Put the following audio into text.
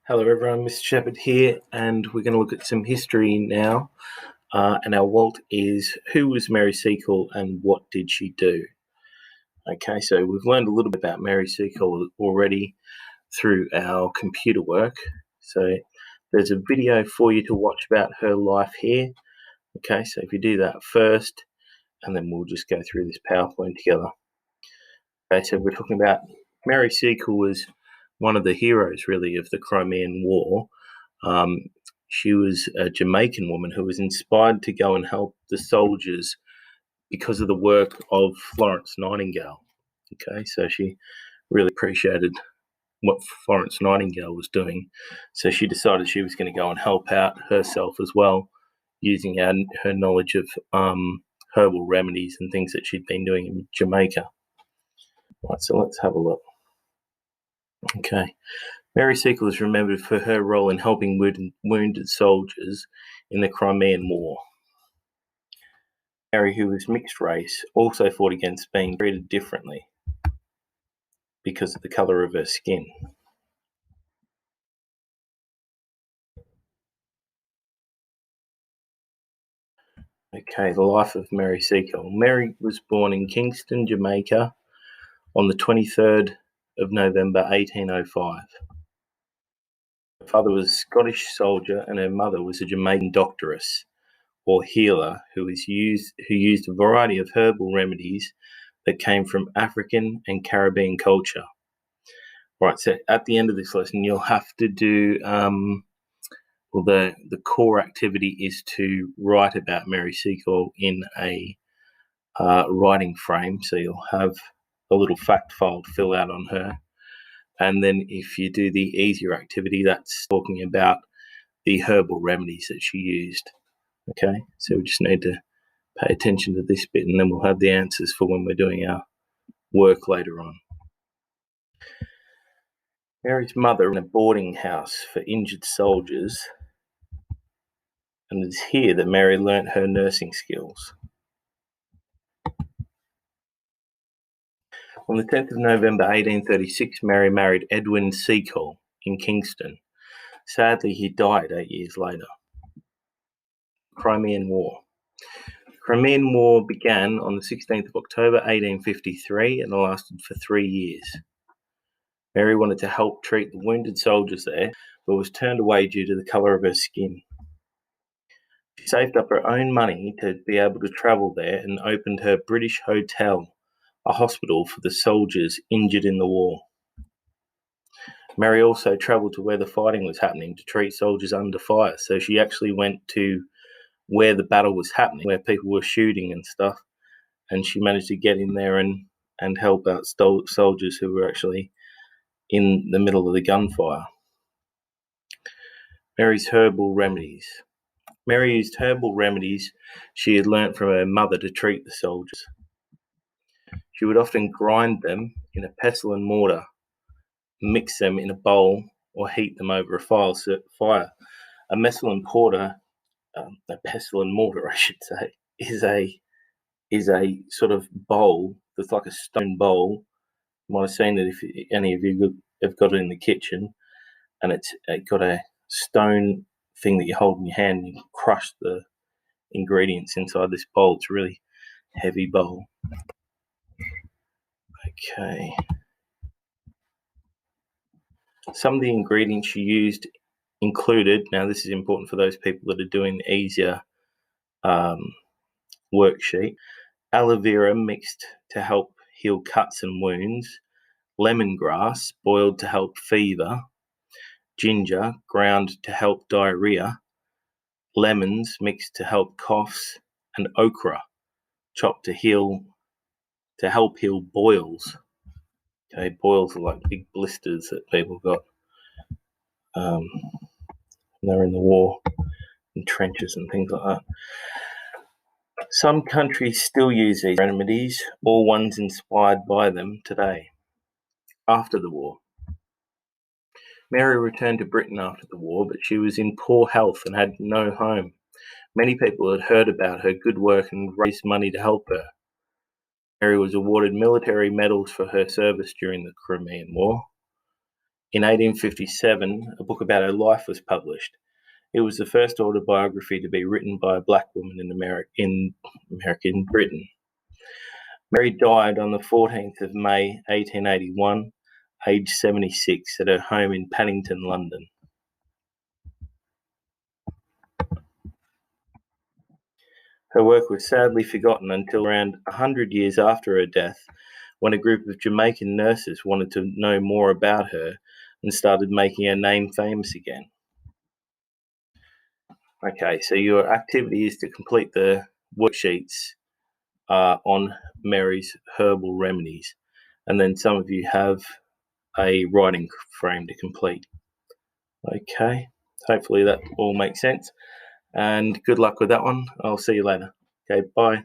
Hello everyone, Mr. Shepherd here, and we're going to look at some history now. And our Walt is, who was Mary Seacole and what did she do? Okay, so we've learned a little bit about Mary Seacole already through our computer work. So there's a video for you to watch about her life here. Okay, so if you do that first, and then we'll just go through this PowerPoint together. Okay, so we're talking about Mary Seacole was one of the heroes, really, of the Crimean War. She was a Jamaican woman who was inspired to go and help the soldiers because of the work of Florence Nightingale. Okay, so she really appreciated what Florence Nightingale was doing. So she decided she was going to go and help out herself as well, using her knowledge of herbal remedies and things that she'd been doing in Jamaica. Right, so let's have a look. Okay. Mary Seacole is remembered for her role in helping wounded soldiers in the Crimean War. Mary, who was mixed race, also fought against being treated differently because of the colour of her skin. Okay, the life of Mary Seacole. Mary was born in Kingston, Jamaica on the 23rd of November 1805. Her father was a Scottish soldier and her mother was a Jamaican doctoress or healer who used a variety of herbal remedies that came from African and Caribbean culture. Right, so at the end of this lesson, you'll have to do, the core activity is to write about Mary Seacole in a writing frame. So you'll have a little fact file to fill out on her. And then if you do the easier activity, that's talking about the herbal remedies that she used. Okay, so we just need to pay attention to this bit, and then we'll have the answers for when we're doing our work later on. Mary's mother in a boarding house for injured soldiers, and it's here that Mary learnt her nursing skills. On the 10th of November 1836, Mary married Edwin Seacole in Kingston. Sadly, he died 8 years later. Crimean War. The Crimean War began on the 16th of October 1853 and lasted for 3 years. Mary wanted to help treat the wounded soldiers there, but was turned away due to the colour of her skin. She saved up her own money to be able to travel there and opened her British Hotel, a hospital for the soldiers injured in the war. Mary also travelled to where the fighting was happening to treat soldiers under fire. So she actually went to where the battle was happening, where people were shooting and stuff, and she managed to get in there and help out soldiers who were actually in the middle of the gunfire. Mary's herbal remedies. Mary used herbal remedies she had learnt from her mother to treat the soldiers. She would often grind them in a pestle and mortar, mix them in a bowl, or heat them over a fire. A pestle and mortar, I should say, is a sort of bowl that's like a stone bowl. You might have seen it if any of you have got it in the kitchen, and it's got a stone thing that you hold in your hand and you crush the ingredients inside this bowl. It's a really heavy bowl. Okay. Some of the ingredients she used included, now this is important for those people that are doing the easier worksheet, aloe vera mixed to help heal cuts and wounds, lemongrass boiled to help fever, ginger ground to help diarrhea, lemons mixed to help coughs, and okra chopped to help heal boils. Okay, boils are like big blisters that people got when they were in the war, in trenches and things like that. Some countries still use these remedies, or ones inspired by them today. After the war, Mary returned to Britain after the war, but she was in poor health and had no home. Many people had heard about her good work and raised money to help her. Mary was awarded military medals for her service during the Crimean War. In 1857, a book about her life was published. It was the first autobiography to be written by a black woman in American Britain. Mary died on the 14th of May 1881, aged 76, at her home in Paddington, London. Her work was sadly forgotten until around 100 years after her death, when a group of Jamaican nurses wanted to know more about her and started making her name famous again. Okay, so your activity is to complete the worksheets on Mary's Herbal Remedies, and then some of you have a writing frame to complete. Okay, hopefully that all makes sense, and good luck with that one. I'll see you later. Okay, bye.